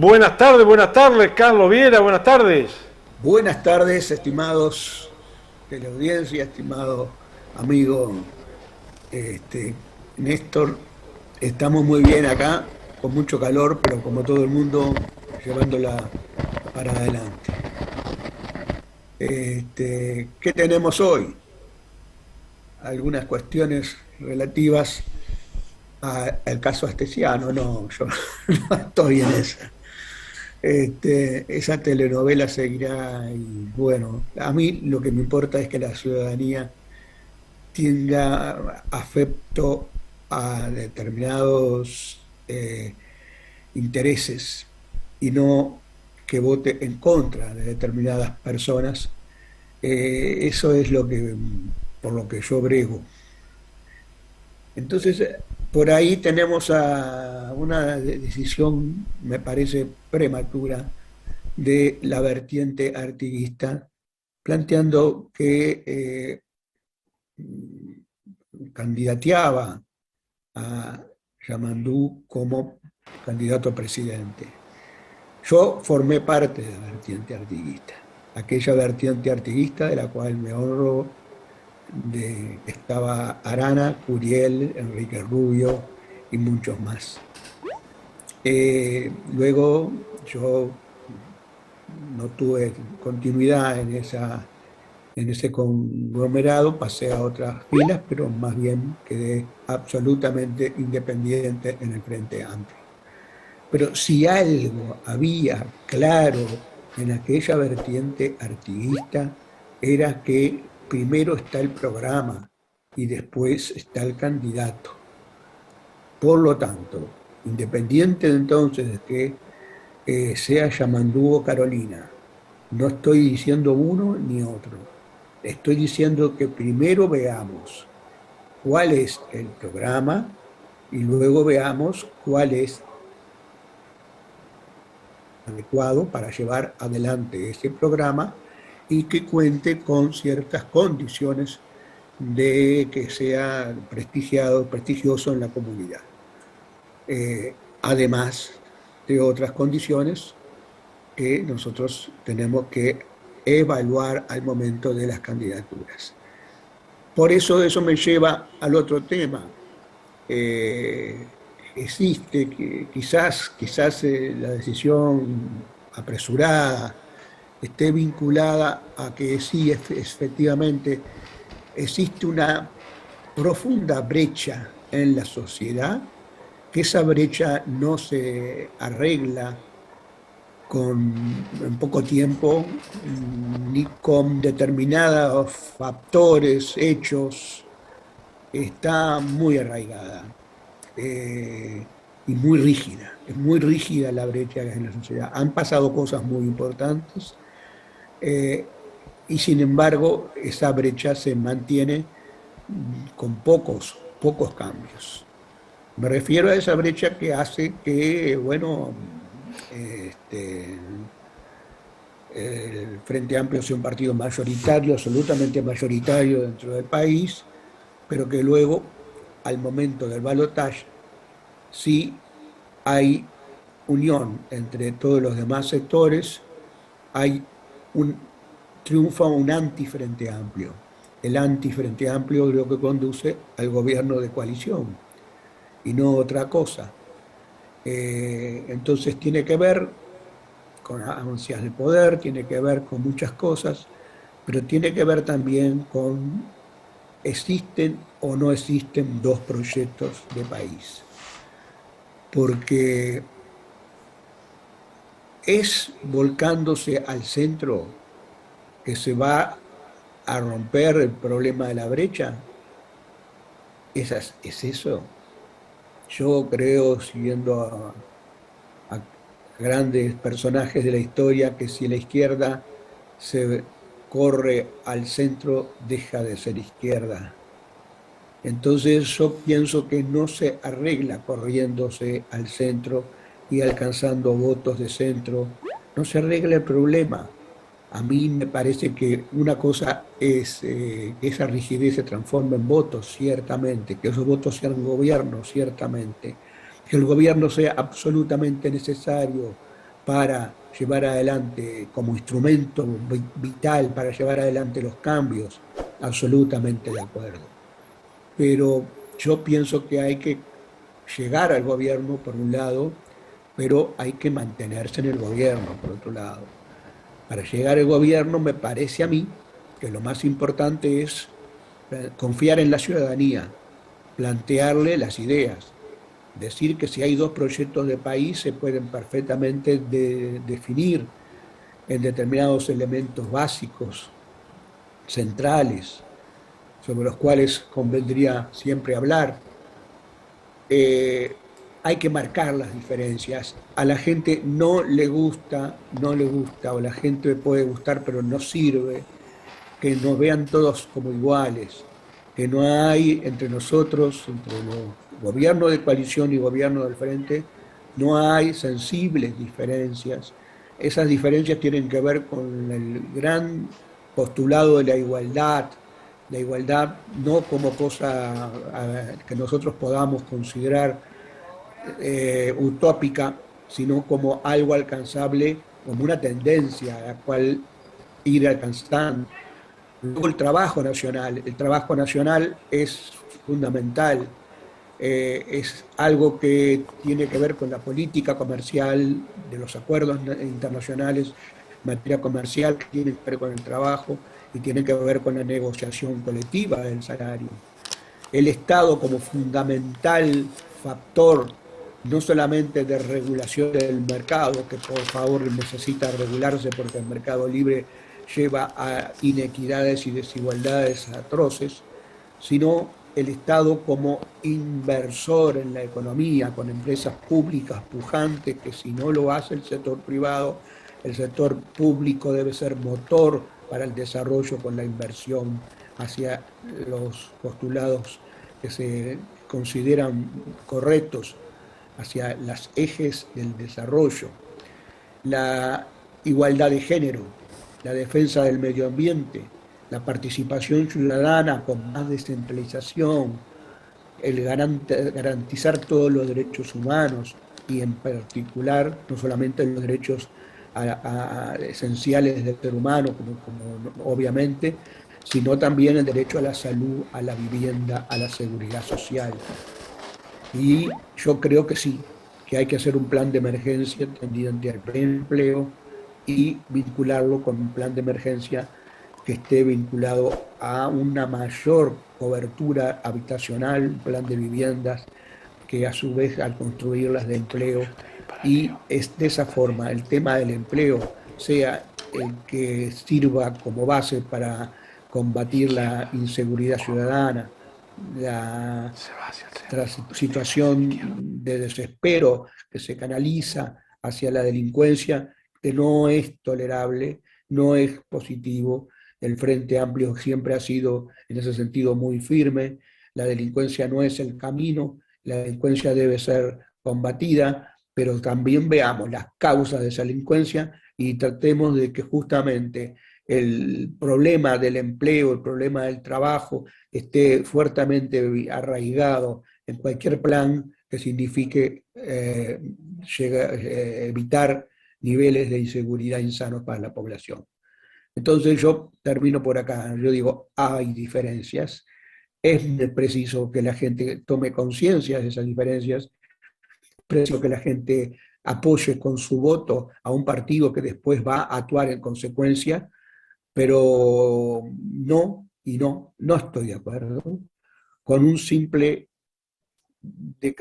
Buenas tardes, Carlos Viera, buenas tardes. Buenas tardes, estimados de la audiencia, estimado amigo Néstor. Estamos muy bien acá, con mucho calor, pero como todo el mundo, llevándola para adelante. ¿Qué tenemos hoy? Algunas cuestiones relativas al caso Astesiano. No, yo no estoy en esa. Esa telenovela seguirá y bueno, a mí lo que me importa es que la ciudadanía tenga afecto a determinados intereses y no que vote en contra de determinadas personas. Eso es por lo que yo brego. Entonces, por ahí tenemos a una decisión, me parece prematura, de la vertiente artiguista, planteando que candidateaba a Yamandú como candidato a presidente. Yo formé parte de la vertiente artiguista, aquella vertiente artiguista de la cual me honro, estaba Arana, Curiel, Enrique Rubio y muchos más. Luego yo no tuve continuidad en ese conglomerado, pasé a otras filas, pero más bien quedé absolutamente independiente en el Frente Amplio. Pero si algo había claro en aquella vertiente artiguista, era que primero está el programa y después está el candidato. Por lo tanto, independiente de entonces de que sea Yamandú o Carolina, no estoy diciendo uno ni otro. Estoy diciendo que primero veamos cuál es el programa y luego veamos cuál es adecuado para llevar adelante ese programa y que cuente con ciertas condiciones de que sea prestigioso en la comunidad. Además de otras condiciones que nosotros tenemos que evaluar al momento de las candidaturas. Por eso me lleva al otro tema. Existe que quizás la decisión apresurada esté vinculada a que sí, efectivamente, existe una profunda brecha en la sociedad, que esa brecha no se arregla en poco tiempo, ni con determinados factores, hechos. Está muy arraigada y muy rígida. Es muy rígida la brecha en la sociedad. Han pasado cosas muy importantes eh, y sin embargo esa brecha se mantiene con pocos cambios. Me refiero a esa brecha que hace que, bueno, el Frente Amplio sea un partido mayoritario, absolutamente mayoritario dentro del país, pero que luego, al momento del balotaje, sí hay unión entre todos los demás sectores, triunfa un antifrente amplio. El antifrente amplio es lo que conduce al gobierno de coalición y no otra cosa. Entonces tiene que ver con ansias de poder, tiene que ver con muchas cosas, pero tiene que ver también con existen o no existen dos proyectos de país. Porque es volcándose al centro que se va a romper el problema de la brecha. ¿Es eso? Yo creo, siguiendo a grandes personajes de la historia, que si la izquierda se corre al centro, deja de ser izquierda. Entonces yo pienso que no se arregla corriéndose al centro y alcanzando votos de centro, no se arregla el problema. A mí me parece que una cosa es que esa rigidez se transforme en votos, ciertamente, que esos votos sean gobierno, ciertamente, que el gobierno sea absolutamente necesario para llevar adelante, como instrumento vital para llevar adelante los cambios, absolutamente de acuerdo. Pero yo pienso que hay que llegar al gobierno por un lado, pero hay que mantenerse en el gobierno por otro lado. Para llegar al gobierno me parece a mí que lo más importante es confiar en la ciudadanía, plantearle las ideas, decir que si hay dos proyectos de país se pueden perfectamente definir en determinados elementos básicos, centrales, sobre los cuales convendría siempre hablar. Eh, Hay que marcar las diferencias. A la gente no le gusta, no le gusta, o la gente puede gustar, pero no sirve que nos vean todos como iguales, que no hay entre nosotros, entre los gobiernos de coalición y gobierno del frente, no hay sensibles diferencias. Esas diferencias tienen que ver con el gran postulado de la igualdad no como cosa que nosotros podamos considerar utópica, sino como algo alcanzable, como una tendencia a la cual ir alcanzando. Luego el trabajo nacional es fundamental, es algo que tiene que ver con la política comercial, de los acuerdos internacionales en materia comercial, que tiene que ver con el trabajo y tiene que ver con la negociación colectiva del salario. El Estado como fundamental factor, no solamente de regulación del mercado, que por favor necesita regularse porque el mercado libre lleva a inequidades y desigualdades atroces, sino el Estado como inversor en la economía, con empresas públicas pujantes, que si no lo hace el sector privado, el sector público debe ser motor para el desarrollo con la inversión hacia los postulados que se consideran correctos, hacia los ejes del desarrollo. La igualdad de género, la defensa del medio ambiente, la participación ciudadana con más descentralización, el garantizar todos los derechos humanos y en particular no solamente los derechos esenciales del ser humano, como obviamente, sino también el derecho a la salud, a la vivienda, a la seguridad social. Y yo creo que sí, que hay que hacer un plan de emergencia tendiente al empleo y vincularlo con un plan de emergencia que esté vinculado a una mayor cobertura habitacional, un plan de viviendas que a su vez al construirlas de empleo, y es de esa forma el tema del empleo sea el que sirva como base para combatir la inseguridad ciudadana, la situación de desespero que se canaliza hacia la delincuencia, que no es tolerable, no es positivo. El Frente Amplio siempre ha sido en ese sentido muy firme. La delincuencia no es el camino, la delincuencia debe ser combatida, pero también veamos las causas de esa delincuencia y tratemos de que justamente el problema del empleo, el problema del trabajo, esté fuertemente arraigado en cualquier plan que signifique evitar niveles de inseguridad insanos para la población. Entonces yo termino por acá, yo digo, hay diferencias, es preciso que la gente tome conciencia de esas diferencias, es preciso que la gente apoye con su voto a un partido que después va a actuar en consecuencia, pero no estoy de acuerdo con un simple de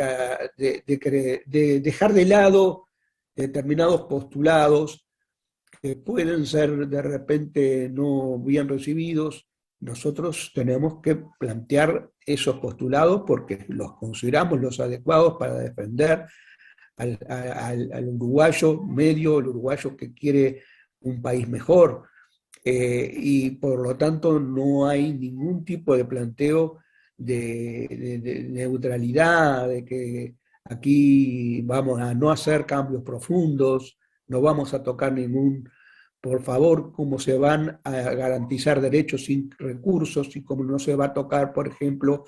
dejar de lado determinados postulados que pueden ser de repente no bien recibidos. Nosotros tenemos que plantear esos postulados porque los consideramos los adecuados para defender al uruguayo medio, el uruguayo que quiere un país mejor. Y por lo tanto no hay ningún tipo de planteo de neutralidad, de que aquí vamos a no hacer cambios profundos, no vamos a tocar ningún, por favor, cómo se van a garantizar derechos sin recursos y cómo no se va a tocar, por ejemplo,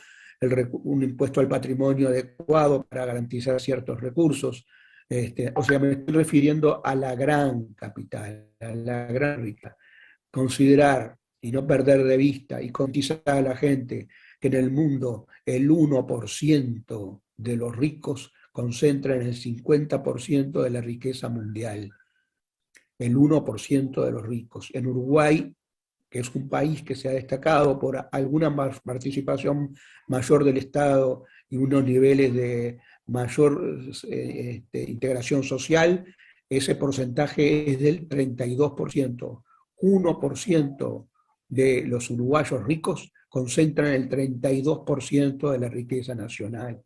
un impuesto al patrimonio adecuado para garantizar ciertos recursos. O sea, me estoy refiriendo a la gran capital, a la gran rica. Considerar y no perder de vista y concientizar a la gente que en el mundo el 1% de los ricos concentran el 50% de la riqueza mundial. El 1% de los ricos. En Uruguay, que es un país que se ha destacado por alguna participación mayor del Estado y unos niveles de mayor integración social, ese porcentaje es del 32%. 1% de los uruguayos ricos concentran el 32% de la riqueza nacional.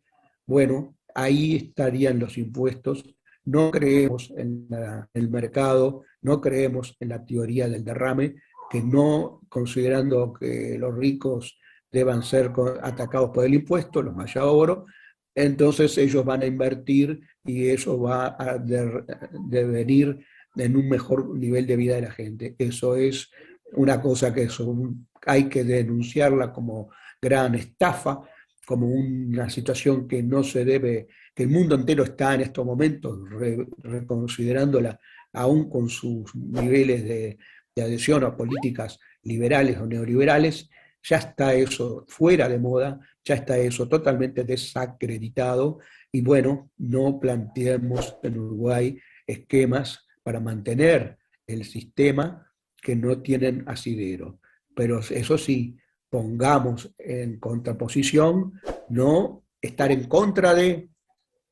Bueno, ahí estarían los impuestos. No creemos en el mercado, no creemos en la teoría del derrame, que no considerando que los ricos deban ser atacados por el impuesto, los maya oro, entonces ellos van a invertir y eso va a devenir en un mejor nivel de vida de la gente. Eso es una cosa que hay que denunciarla como gran estafa, como una situación que no se debe, que el mundo entero está en estos momentos reconsiderándola, aún con sus niveles de adhesión a políticas liberales o neoliberales. Ya está eso fuera de moda, ya está eso totalmente desacreditado, y bueno, no planteemos en Uruguay esquemas para mantener el sistema que no tienen asidero. Pero eso sí, pongamos en contraposición, no estar en contra de,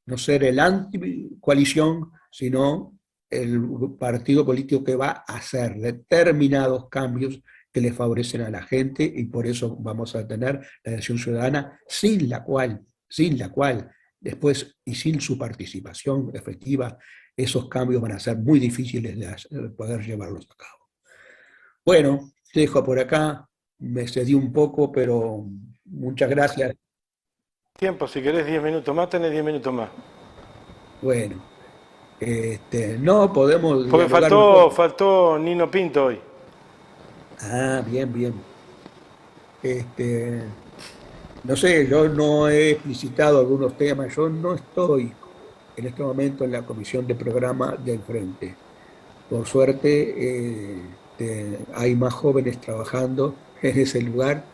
no ser el anti-coalición, sino el partido político que va a hacer determinados cambios que le favorecen a la gente, y por eso vamos a tener la elección ciudadana, sin la cual después y sin su participación efectiva, esos cambios van a ser muy difíciles de poder llevarlos a cabo. Bueno, te dejo por acá, me cedí un poco, pero muchas gracias. Tiempo, si querés 10 minutos más, tenés 10 minutos más. Bueno, no podemos Porque dialogar un poco. faltó Nino Pinto hoy. Ah, bien, bien. No sé, yo no he explicitado algunos temas, yo no estoy en este momento en la comisión de programa del Frente. Por suerte, hay más jóvenes trabajando en ese lugar,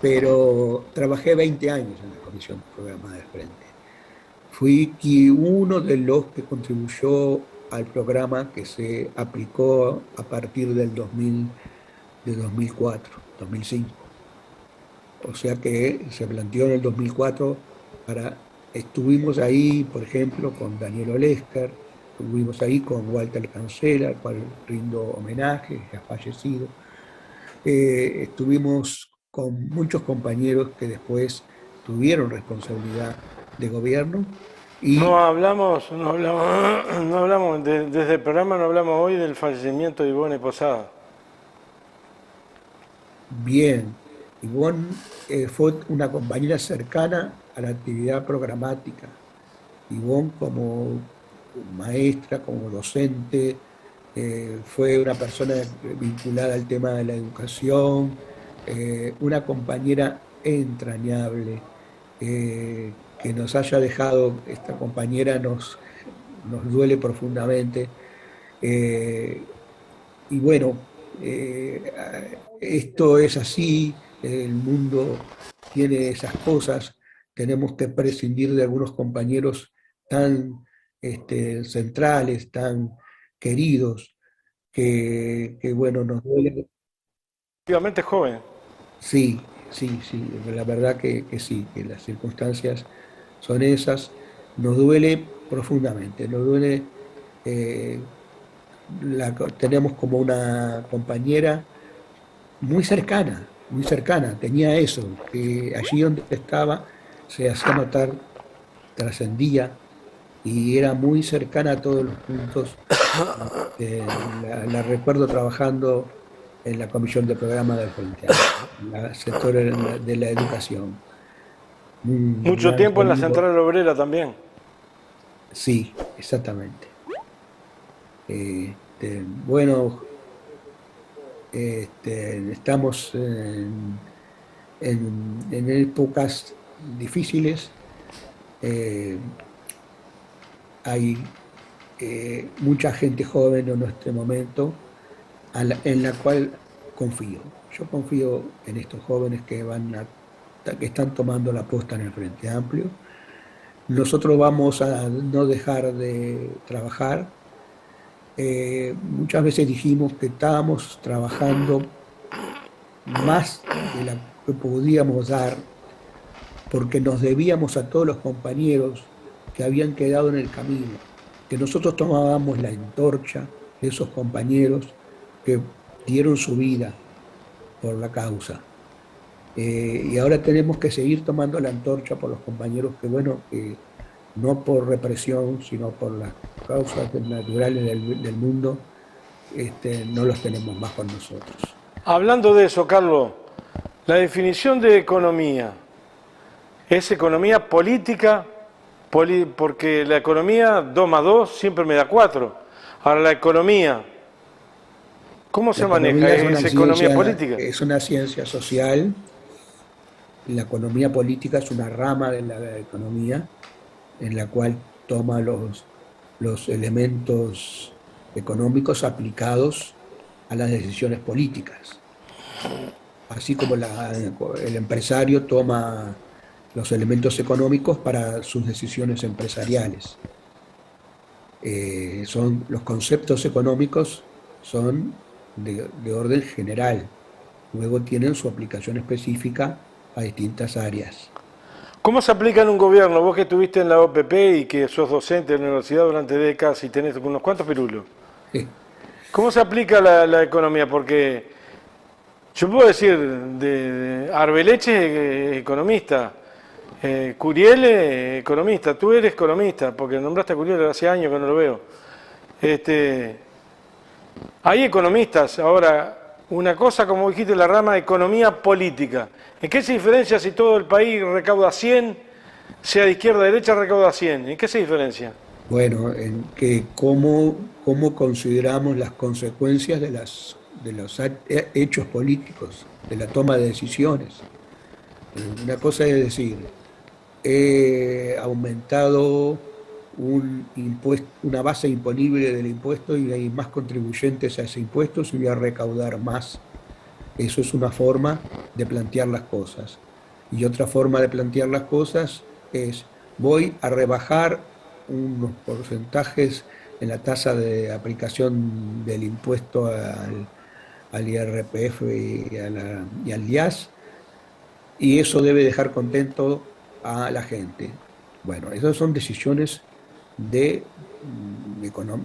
pero trabajé 20 años en la comisión de programa del Frente. Fui uno de los que contribuyó al programa que se aplicó a partir del 2000, de 2004, 2005. O sea que se planteó en el 2004 estuvimos ahí, por ejemplo, con Daniel Olesker, estuvimos ahí con Walter Cancela, al cual rindo homenaje, ya fallecido. Estuvimos con muchos compañeros que después tuvieron responsabilidad de gobierno No y hablamos, no hablamos, no hablamos desde el programa no hablamos hoy del fallecimiento de Ivonne Posada. bien, Ivonne fue una compañera cercana a la actividad programática. Ivonne como maestra, como docente, fue una persona vinculada al tema de la educación, una compañera entrañable. Que nos haya dejado esta compañera nos duele profundamente. Eh, y bueno, esto es así, el mundo tiene esas cosas, tenemos que prescindir de algunos compañeros tan centrales, tan queridos, que bueno, nos duele. Efectivamente joven. Sí, sí, sí, la verdad que sí, que las circunstancias son esas, nos duele profundamente, nos duele, eh, tenemos como una compañera muy cercana, tenía eso, que allí donde estaba se hacía notar, trascendía y era muy cercana a todos los puntos. La recuerdo trabajando en la comisión de programa del Frente Amplio, en el sector de la educación. Un Mucho gran tiempo en la saludo. Central Obrera también. Sí, exactamente. Bueno, estamos en épocas difíciles. Eh, hay mucha gente joven en nuestro momento en la cual confío. Yo confío en estos jóvenes que están tomando la posta en el Frente Amplio. Nosotros vamos a no dejar de trabajar. Muchas veces dijimos que estábamos trabajando más de lo que podíamos dar porque nos debíamos a todos los compañeros que habían quedado en el camino, que nosotros tomábamos la antorcha de esos compañeros que dieron su vida por la causa. Y ahora tenemos que seguir tomando la antorcha por los compañeros que, bueno, no por represión, sino por las causas naturales del mundo, no los tenemos más con nosotros. Hablando de eso, Carlos, la definición de economía es economía política, porque la economía 2 más 2 siempre me da 4. Ahora la economía, ¿cómo se maneja? ¿Es economía política? Es una ciencia social. La economía política es una rama de la economía en la cual toma los elementos económicos aplicados a las decisiones políticas. Así como el empresario toma los elementos económicos para sus decisiones empresariales. Los conceptos económicos son de orden general, luego tienen su aplicación específica a distintas áreas. ¿Cómo se aplica en un gobierno? Vos que estuviste en la OPP y que sos docente de la universidad durante décadas y tenés unos cuantos pirulos. Sí. ¿Cómo se aplica la economía? Porque yo puedo decir, Arbeleche es economista, Curiel es economista, tú eres economista, porque nombraste a Curiel hace años que no lo veo. Hay economistas, ahora, una cosa como dijiste, la rama de economía política. ¿En qué se diferencia si todo el país recauda 100, sea de izquierda a derecha recauda 100? ¿En qué se diferencia? Bueno, en que cómo consideramos las consecuencias de los hechos políticos, de la toma de decisiones. Una cosa es decir, he aumentado una base imponible del impuesto y hay más contribuyentes a ese impuesto y voy a recaudar más. Eso es una forma de plantear las cosas. Y otra forma de plantear las cosas es, voy a rebajar unos porcentajes en la tasa de aplicación del impuesto al IRPF y al IAS, y eso debe dejar contento a la gente. Bueno, esas son decisiones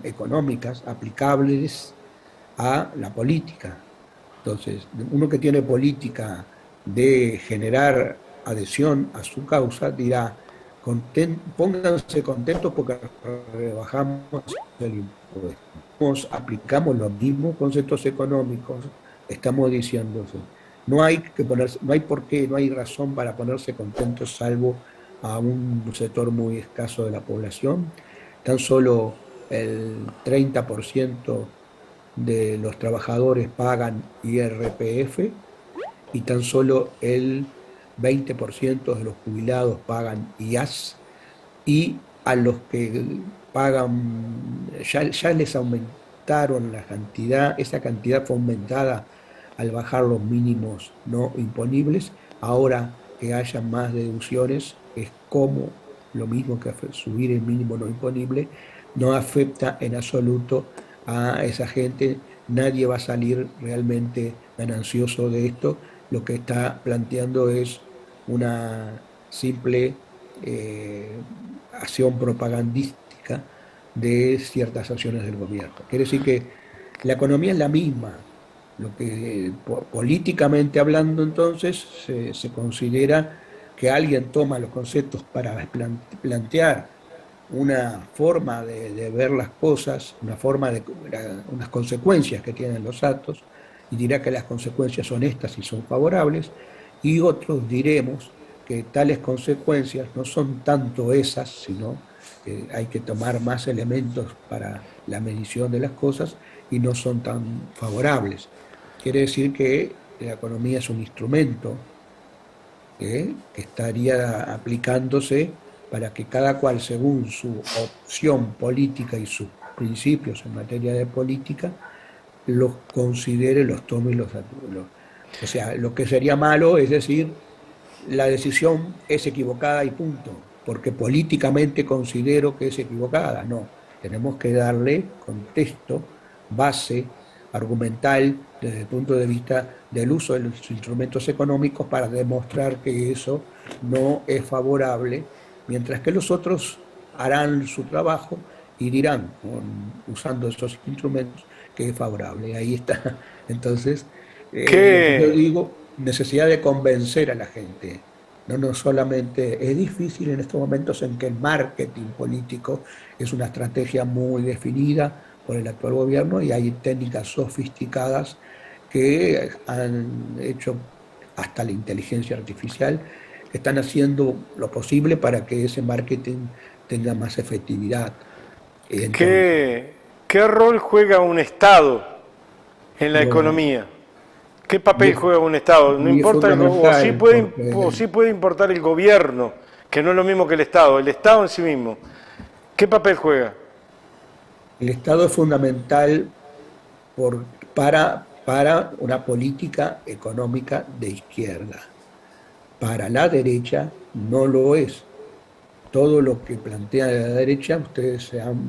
económicas aplicables a la política. Entonces, uno que tiene política de generar adhesión a su causa dirá, pónganse contentos porque rebajamos el impuesto. Aplicamos los mismos conceptos económicos, estamos diciéndose. No hay razón para ponerse contentos salvo a un sector muy escaso de la población. Tan solo el 30% de los trabajadores pagan IRPF y tan solo el 20% de los jubilados pagan IAS, y a los que pagan, ya les aumentaron la cantidad, esa cantidad fue aumentada al bajar los mínimos no imponibles. Ahora que haya más deducciones es como lo mismo que subir el mínimo no imponible, no afecta en absoluto a esa gente. Nadie va a salir realmente ganancioso de esto. Lo que está planteando es una simple acción propagandística de ciertas acciones del gobierno. Quiere decir que la economía es la misma. Lo que políticamente hablando entonces se considera que alguien toma los conceptos para plantear una forma de ver las cosas, unas consecuencias que tienen los actos, y dirá que las consecuencias son estas y son favorables, y otros diremos que tales consecuencias no son tanto esas, sino que hay que tomar más elementos para la medición de las cosas y no son tan favorables. Quiere decir que la economía es un instrumento que estaría aplicándose para que cada cual, según su opción política y sus principios en materia de política, los considere, los tome y o sea, lo que sería malo es decir, la decisión es equivocada y punto, porque políticamente considero que es equivocada. No, tenemos que darle contexto, base, argumental, desde el punto de vista del uso de los instrumentos económicos para demostrar que eso no es favorable, mientras que los otros harán su trabajo y dirán, usando esos instrumentos, que es favorable. Ahí está. Entonces, lo que yo ¿Qué, digo, necesidad de convencer a la gente. No, no solamente es difícil en estos momentos en que el marketing político es una estrategia muy definida por el actual gobierno y hay técnicas sofisticadas que han hecho hasta la inteligencia artificial, que están haciendo lo posible para que ese marketing tenga más efectividad. Entonces, qué rol juega un Estado en la bueno, economía? ¿Qué y papel es, juega un Estado? No y es importa fundamental o porque sí puede importar el gobierno, que no es lo mismo que el Estado en sí mismo. ¿Qué papel juega? el Estado es fundamental por, para una política económica de izquierda. Para la derecha no lo es. Todo lo que plantea la derecha, ustedes se han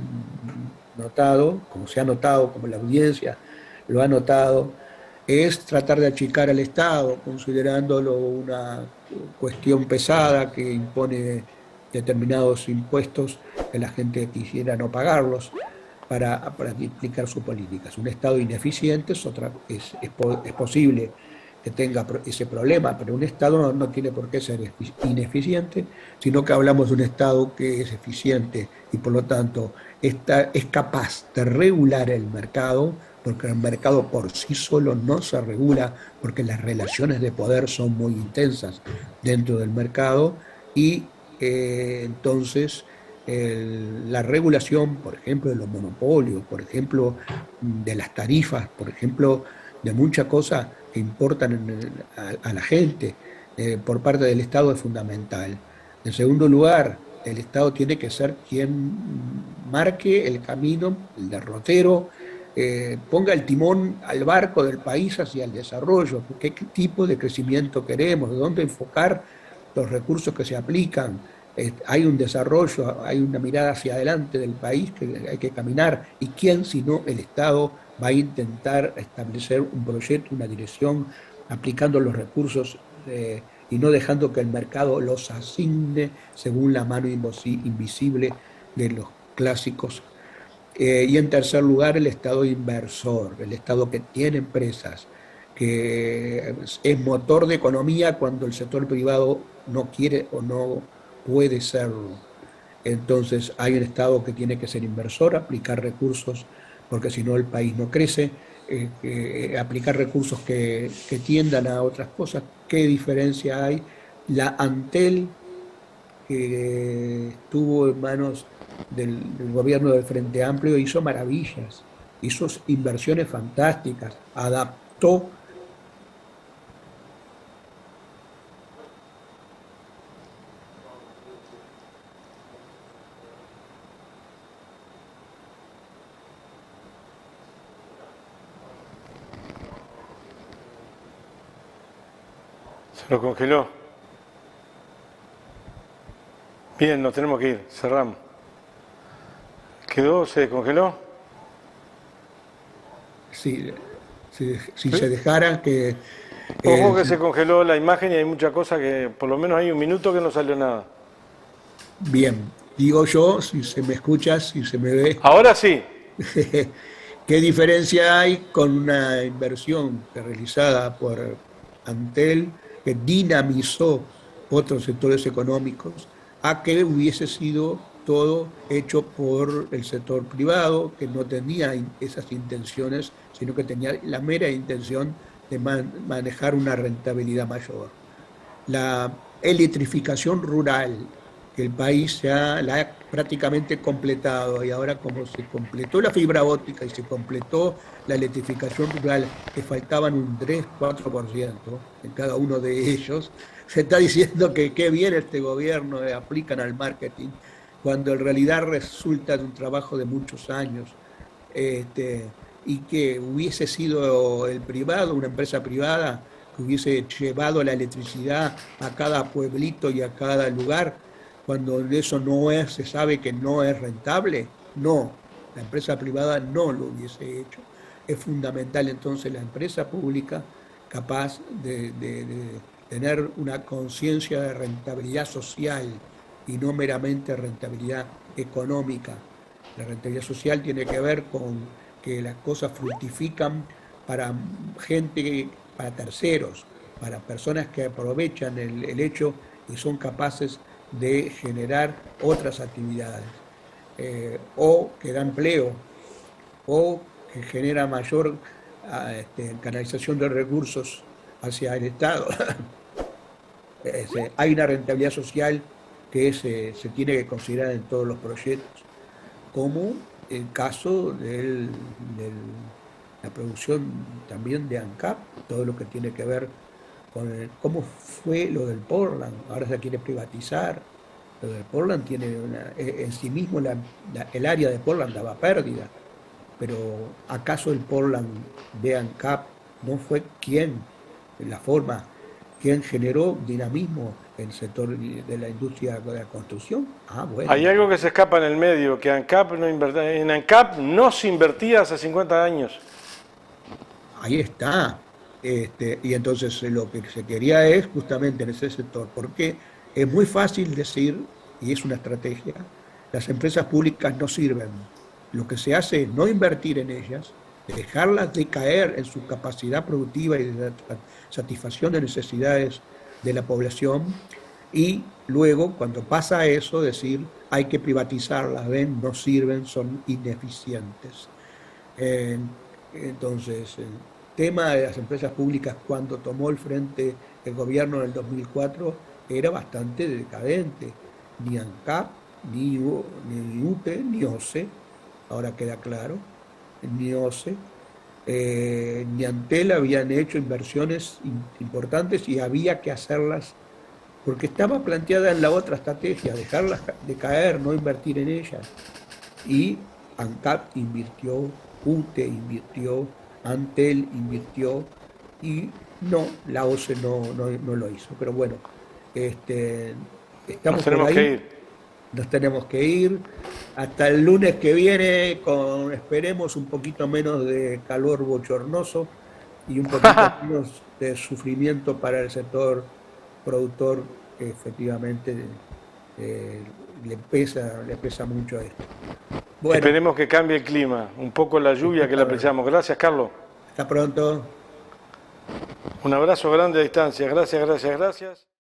notado, como se ha notado, como la audiencia lo ha notado, es tratar de achicar al Estado, considerándolo una cuestión pesada que impone determinados impuestos que la gente quisiera no pagarlos para explicar su política. Es un Estado ineficiente, es posible que tenga ese problema, pero un Estado no tiene por qué ser ineficiente, sino que hablamos de un Estado que es eficiente y por lo tanto es capaz de regular el mercado, porque el mercado por sí solo no se regula, porque las relaciones de poder son muy intensas dentro del mercado y entonces la regulación, por ejemplo, de los monopolios, por ejemplo, de las tarifas, por ejemplo, de muchas cosas que importan a la gente por parte del Estado es fundamental. En segundo lugar, el Estado tiene que ser quien marque el camino, el derrotero, ponga el timón al barco del país hacia el desarrollo, qué tipo de crecimiento queremos, de dónde enfocar los recursos que se aplican. Hay un desarrollo, hay una mirada hacia adelante del país que hay que caminar, y quién sino el Estado va a intentar establecer un proyecto, una dirección, aplicando los recursos y no dejando que el mercado los asigne según la mano invisible de los clásicos. Y en tercer lugar, el Estado inversor, el Estado que tiene empresas, que es motor de economía cuando el sector privado no quiere o no puede serlo. Entonces hay un Estado que tiene que ser inversor, aplicar recursos, porque si no el país no crece, aplicar recursos que tiendan a otras cosas. ¿Qué diferencia hay? La Antel, que estuvo en manos del gobierno del Frente Amplio, hizo maravillas, hizo inversiones fantásticas, adaptó. Se lo congeló. Bien, nos tenemos que ir, cerramos. ¿Quedó? ¿Se descongeló? Si se dejara que... Ojo que se congeló la imagen y hay mucha cosa que, por lo menos hay un minuto que no salió nada. bien, digo yo, si se me escucha, si se me ve, Ahora sí. ¿qué diferencia hay con una inversión realizada por Antel, que dinamizó otros sectores económicos, a que hubiese sido todo hecho por el sector privado, que no tenía esas intenciones, sino que tenía la mera intención de manejar una rentabilidad mayor? La electrificación rural, que el país la ha prácticamente completado, y ahora como se completó la fibra óptica y se completó la electrificación rural, que faltaban un 3-4% en cada uno de ellos, se está diciendo que qué bien este gobierno aplican al marketing, cuando en realidad resulta de un trabajo de muchos años, y que hubiese sido el privado, una empresa privada, que hubiese llevado la electricidad a cada pueblito y a cada lugar, cuando eso no es, se sabe que no es rentable. No, la empresa privada no lo hubiese hecho. Es fundamental entonces la empresa pública capaz de tener una conciencia de rentabilidad social y no meramente rentabilidad económica. La rentabilidad social tiene que ver con que las cosas fructifican para gente, para terceros, para personas que aprovechan el hecho y son capaces de generar otras actividades, o que da empleo, o que genera mayor canalización de recursos hacia el Estado. Hay una rentabilidad social que se tiene que considerar en todos los proyectos, como el caso de la producción también de ANCAP, todo lo que tiene que ver con cómo fue lo del Portland. Ahora se quiere privatizar. Lo del Portland tiene en sí mismo el área de Portland daba pérdida, pero ¿acaso el Portland de ANCAP no fue quien generó dinamismo en el sector de la industria de la construcción? Bueno. Hay algo que se escapa en el medio, que en ANCAP no se invertía hace 50 años. Ahí está. Y entonces lo que se quería es justamente en ese sector, porque es muy fácil decir, y es una estrategia, las empresas públicas no sirven. Lo que se hace es no invertir en ellas, dejarlas decaer en su capacidad productiva y de satisfacción de necesidades de la población, y luego, cuando pasa eso, decir, hay que privatizarlas, ven, no sirven, son ineficientes. Entonces, el tema de las empresas públicas cuando tomó el frente el gobierno en el 2004 era bastante decadente. Ni ANCAP, ni UTE, ni OCE, ahora queda claro, ni OCE, ni Antel habían hecho inversiones importantes y había que hacerlas porque estaba planteada en la otra estrategia, dejarlas decaer, no invertir en ellas. Y ANCAP invirtió, UTE invirtió, Antel invirtió, y no, la OCE no lo hizo. Pero bueno, estamos por ahí. Nos tenemos que ir. Hasta el lunes que viene, esperemos un poquito menos de calor bochornoso y un poquito menos de sufrimiento para el sector productor, que efectivamente le pesa mucho a esto. Bueno, esperemos que cambie el clima, un poco la lluvia que la apreciamos. Gracias, Carlos. Hasta pronto. Un abrazo grande a distancia. Gracias, gracias, gracias.